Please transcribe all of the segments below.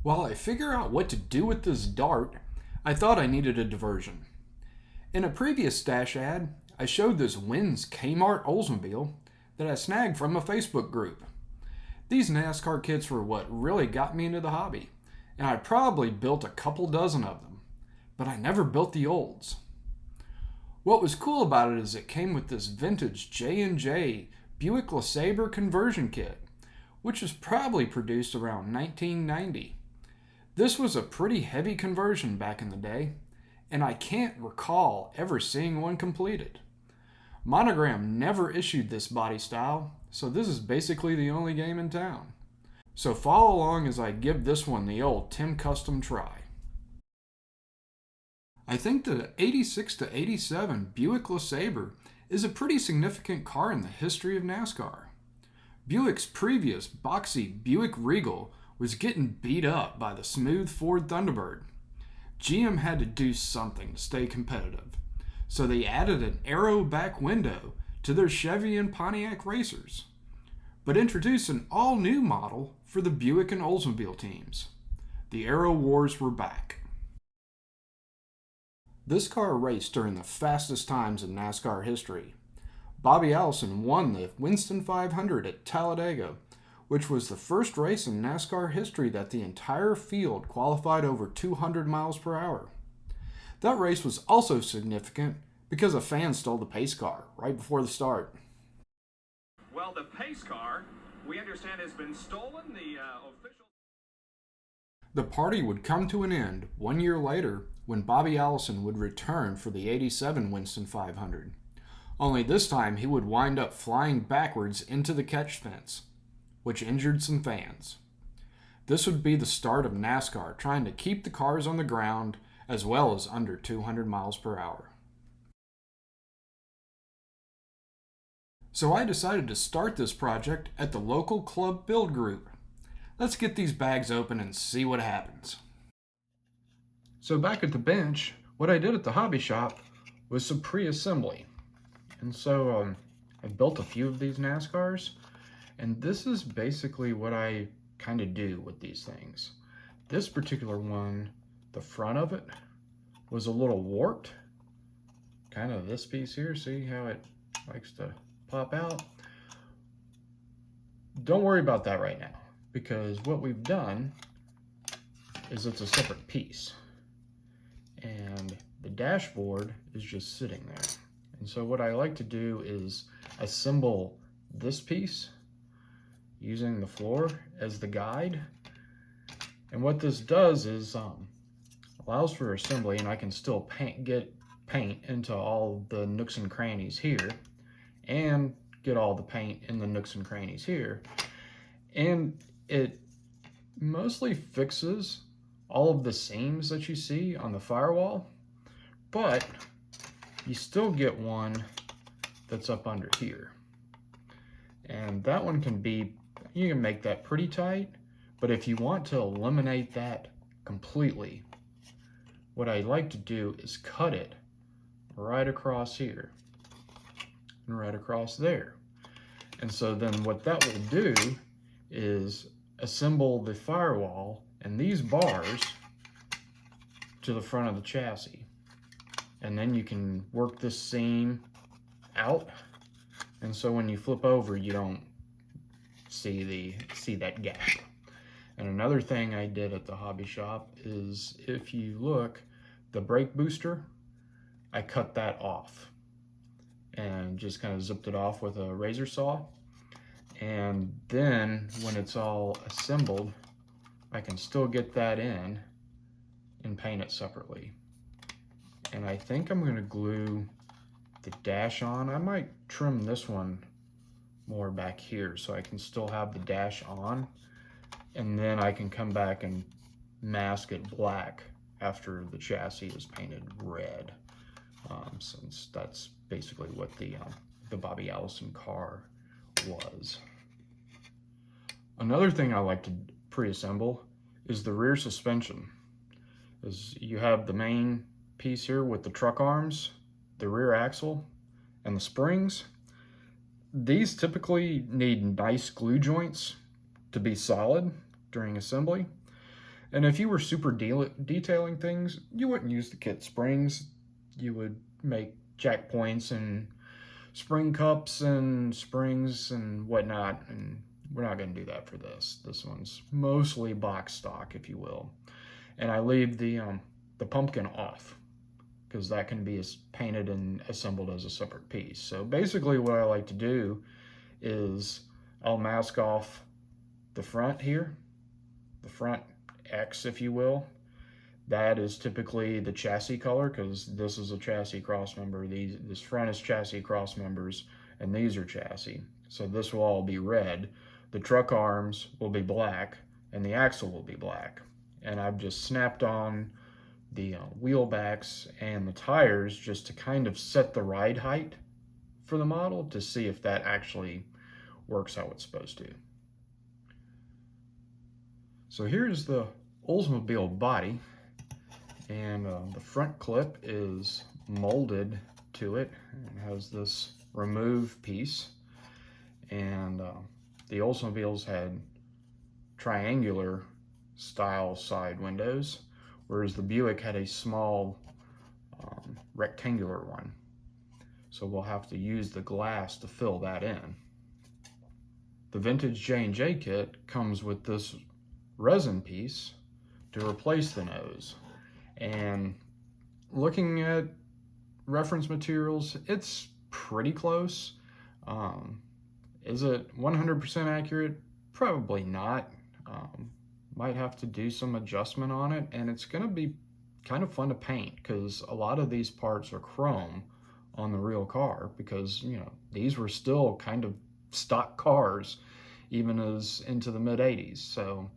While I figure out what to do with this dart, I thought I needed a diversion. In a previous stash ad, I showed this Winston Kmart Oldsmobile that I snagged from a Facebook group. These NASCAR kits were what really got me into the hobby, and I probably built a couple dozen of them, but I never built the olds. What was cool about it is it came with this vintage J&J Buick LeSabre conversion kit, which was probably produced around 1990. This was a pretty heavy conversion back in the day, and I can't recall ever seeing one completed. Monogram never issued this body style, so this is basically the only game in town. So follow along as I give this one the old Tim Custom try. I think the 86 to 87 Buick LeSabre is a pretty significant car in the history of NASCAR. Buick's previous boxy Buick Regal was getting beat up by the smooth Ford Thunderbird. GM had to do something to stay competitive, so they added an aero back window to their Chevy and Pontiac racers, but introduced an all-new model for the Buick and Oldsmobile teams. The Aero Wars were back. This car raced during the fastest times in NASCAR history. Bobby Allison won the Winston 500 at Talladega, which was the first race in NASCAR history that the entire field qualified over 200 miles per hour. That race was also significant because a fan stole the pace car right before the start. Well, the pace car, we understand, has been stolen. The party would come to an end 1 year later when Bobby Allison would return for the 87 Winston 500. Only this time he would wind up flying backwards into the catch fence, which injured some fans. This would be the start of NASCAR trying to keep the cars on the ground as well as under 200 miles per hour. So I decided to start this project at the local club build group. Let's get these bags open and see what happens. So back at the bench, what I did at the hobby shop was some pre-assembly. And so I built a few of these NASCARs, and this is basically what I kind of do with these things. This particular one, the front of it was a little warped. Kind of this piece here, see how it likes to pop out? Don't worry about that right now, because what we've done is it's a separate piece. And the dashboard is just sitting there. And so what I like to do is assemble this piece using the floor as the guide. And what this does is allows for assembly, and I can still get paint into all the nooks and crannies here, and get all the paint in the nooks and crannies here. And it mostly fixes all of the seams that you see on the firewall, but you still get one that's up under here. And that one can be, you can make that pretty tight, but if you want to eliminate that completely, what I like to do is cut it right across here and right across there. And so then what that will do is assemble the firewall and these bars to the front of the chassis. And then you can work this seam out, and so when you flip over you don't see that gap. And another thing I did at the hobby shop is, if you look, the brake booster, I cut that off and just kind of zipped it off with a razor saw. And then when it's all assembled, I can still get that in and paint it separately. And I think I'm going to glue the dash on. I might trim this one more back here so I can still have the dash on, and then I can come back and mask it black after the chassis is painted red, since that's basically what the Bobby Allison car was. Another thing I like to pre-assemble is the rear suspension. You have the main piece here with the truck arms, the rear axle, and the springs, these typically need nice glue joints to be solid during assembly. And if you were super detailing things, you wouldn't use the kit springs. You would make jack points and spring cups and springs and whatnot, and we're not going to do that for this. This one's mostly box stock, if you will. And I leave the pumpkin off because that can be painted and assembled as a separate piece. So basically what I like to do is I'll mask off the front here, the front X, if you will. That is typically the chassis color because this is a chassis cross member. This front is chassis cross members, and these are chassis. So this will all be red. The truck arms will be black, and the axle will be black. And I've just snapped on the wheel backs and the tires just to kind of set the ride height for the model to see if that actually works how it's supposed to. So here's the Oldsmobile body, and the front clip is molded to it and has this remove piece. And the Oldsmobiles had triangular style side windows, whereas the Buick had a small rectangular one. So we'll have to use the glass to fill that in. The vintage J&J kit comes with this resin piece to replace the nose. And looking at reference materials, it's pretty close. Is it 100% accurate? Probably not. Might have to do some adjustment on it, and it's going to be kind of fun to paint because a lot of these parts are chrome on the real car because, you know, these were still kind of stock cars even as into the mid 80s. So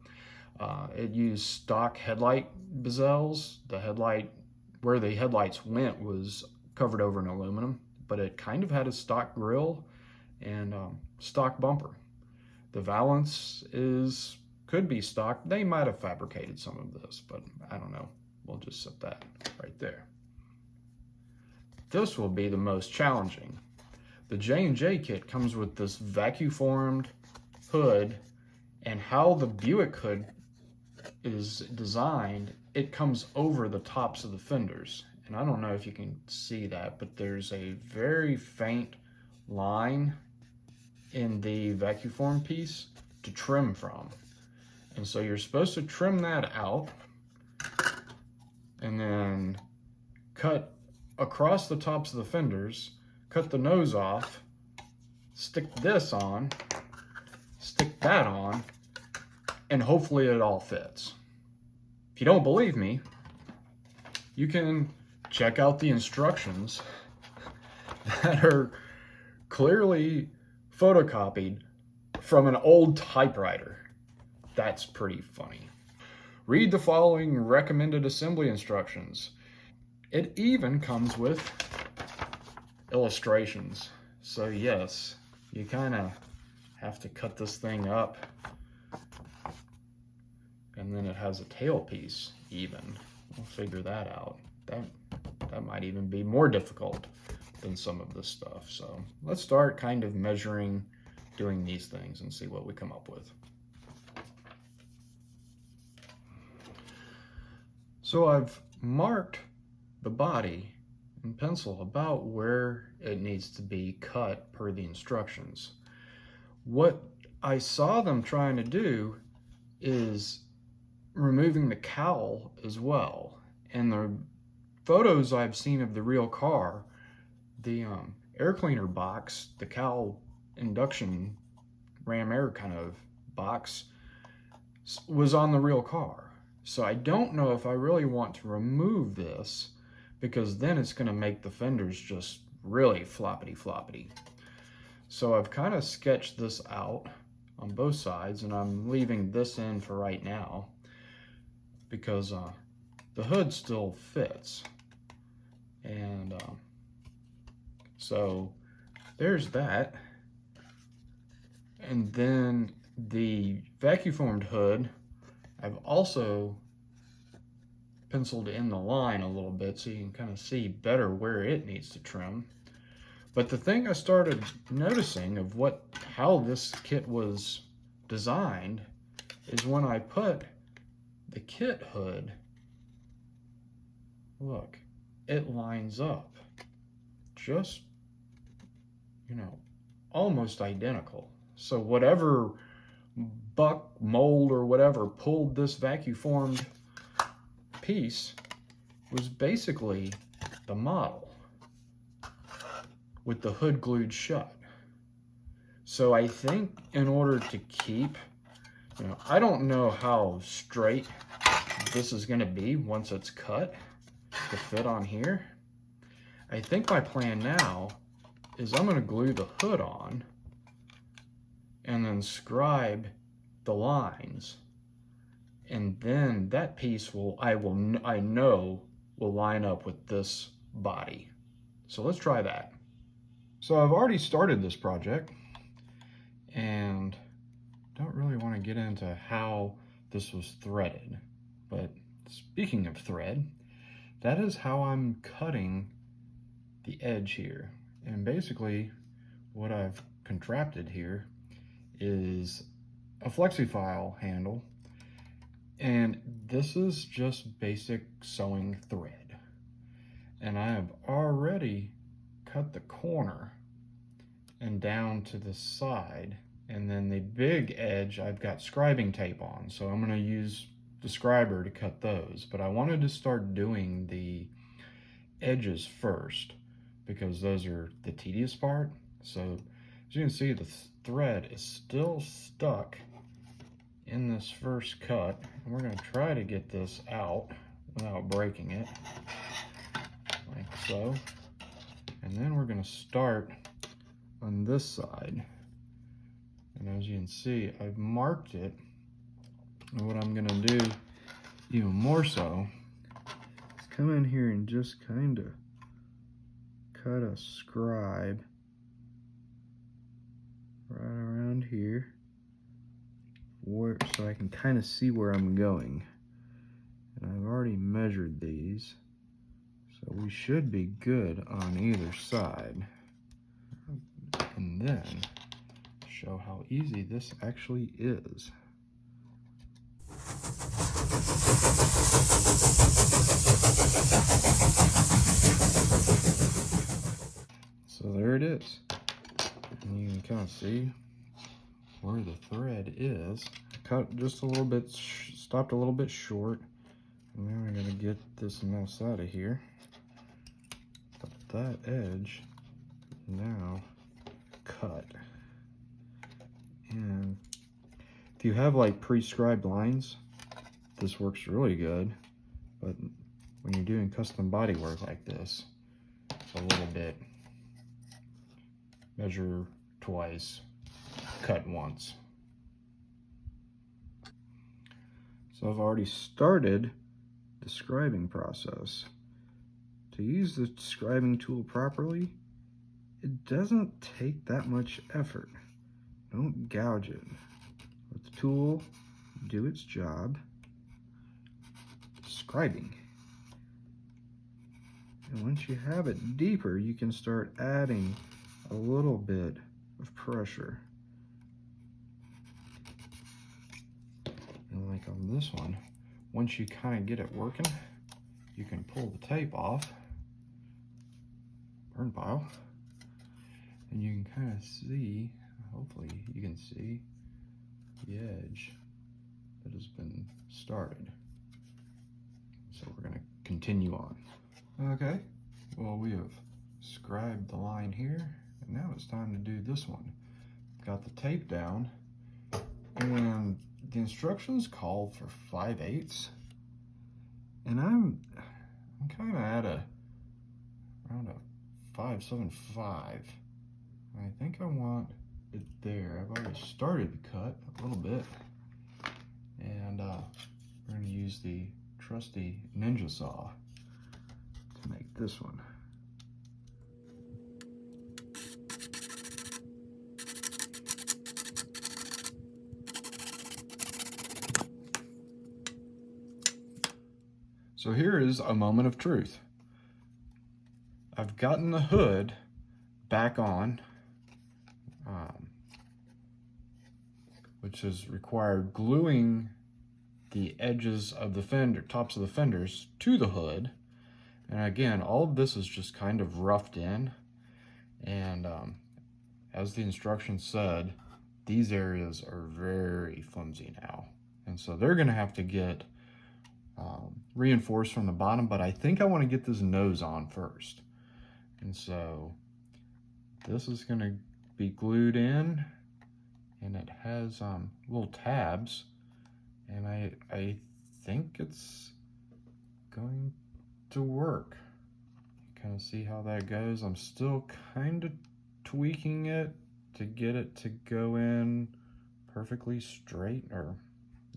it used stock headlight bezels. The headlight, where the headlights went, was covered over in aluminum, but it kind of had a stock grille and stock bumper. The valance could be stock. They might have fabricated some of this, but I don't know. We'll just set that right there. This will be the most challenging. The J&J kit comes with this vacuum-formed hood, and how the Buick hood is designed, it comes over the tops of the fenders. And I don't know if you can see that, but there's a very faint line in the vacuum form piece to trim from. And so you're supposed to trim that out and then cut across the tops of the fenders, cut the nose off, stick this on, stick that on, and hopefully it all fits. If you don't believe me, you can check out the instructions that are clearly photocopied from an old typewriter. That's pretty funny. Read the following recommended assembly instructions. It even comes with illustrations. So yes, you kind of have to cut this thing up. And then it has a tailpiece even. We'll figure that out. That might even be more difficult than some of this stuff. So let's start kind of measuring, doing these things and see what we come up with. So I've marked the body in pencil about where it needs to be cut per the instructions. What I saw them trying to do is removing the cowl as well. And the photos I've seen of the real car, the air cleaner box, the cowl induction ram air kind of box, was on the real car. So I don't know if I really want to remove this, because then it's going to make the fenders just really floppity. So I've kind of sketched this out on both sides, and I'm leaving this in for right now because the hood still fits. And so there's that. And then the vacuum formed hood, I've also penciled in the line a little bit so you can kind of see better where it needs to trim. But the thing I started noticing of how this kit was designed is when I put the kit hood, look, it lines up just, you know, almost identical. So whatever buck, mold, or whatever pulled this vacuum formed piece was basically the model with the hood glued shut. So I think in order to keep, you know, I don't know how straight this is going to be once it's cut to fit on here. I think my plan now is I'm going to glue the hood on and then scribe the lines, and then that piece I know will line up with this body. So let's try that. So I've already started this project and don't really want to get into how this was threaded, but speaking of thread, that is how I'm cutting the edge here. And basically what I've contrapted here is a flexi-file handle, and this is just basic sewing thread. And I have already cut the corner and down to the side, and then the big edge I've got scribing tape on, so I'm going to use the scriber to cut those. But I wanted to start doing the edges first because those are the tedious part. So as you can see, the thread is still stuck in this first cut, and we're going to try to get this out without breaking it, like so. And then we're going to start on this side, and as you can see, I've marked it. And what I'm going to do even more so is come in here and just kind of cut a scribe right around here, so I can kind of see where I'm going. And I've already measured these, so we should be good on either side. And then show how easy this actually is. So there it is. And you can kind of see where the thread is. I cut just a little bit, stopped a little bit short. And now we're gonna get this mess out of here. But that edge is now cut. And if you have like prescribed lines, this works really good. But when you're doing custom body work like this, it's a little bit measure twice, cut once. So I've already started the scribing process. To use the scribing tool properly, it doesn't take that much effort. Don't gouge it. Let the tool do its job, scribing. And once you have it deeper, you can start adding a little bit of pressure. And like on this one, once you kind of get it working, you can pull the tape off, burn pile, and you can kind of see, hopefully you can see the edge that has been started. So we're going to continue on. Okay, well, we have scribed the line here, and now it's time to do this one. Got the tape down, and the instructions called for 5/8, and I'm kind of at around a 5/75. I think I want it there. I've already started the cut a little bit, and we're going to use the trusty Ninja saw to make this one. So here is a moment of truth. I've gotten the hood back on, which has required gluing the edges of the fender, tops of the fenders to the hood. And again, all of this is just kind of roughed in. And as the instructions said, these areas are very flimsy now. And so they're gonna have to get reinforced from the bottom, but I think I wanna get this nose on first. And so this is gonna be glued in, and it has little tabs, and I think it's going to work. Kind of see how that goes. I'm still kind of tweaking it to get it to go in perfectly straight, or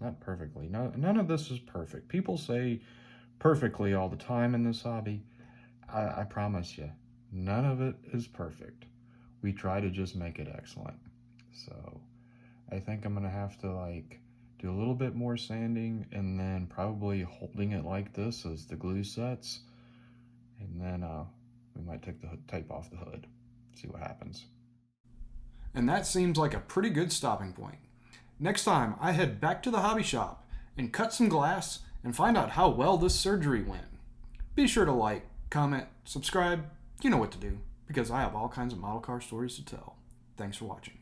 not perfectly. No, none of this is perfect. People say perfectly all the time in this hobby. I promise you, none of it is perfect. We try to just make it excellent. So I think I'm gonna have to like do a little bit more sanding, and then probably holding it like this as the glue sets, and then we might take the tape off the hood, see what happens. And that seems like a pretty good stopping point. Next time I head back to the hobby shop and cut some glass and find out how well this surgery went. Be sure to like, comment, subscribe, you know what to do, because I have all kinds of model car stories to tell. Thanks for watching.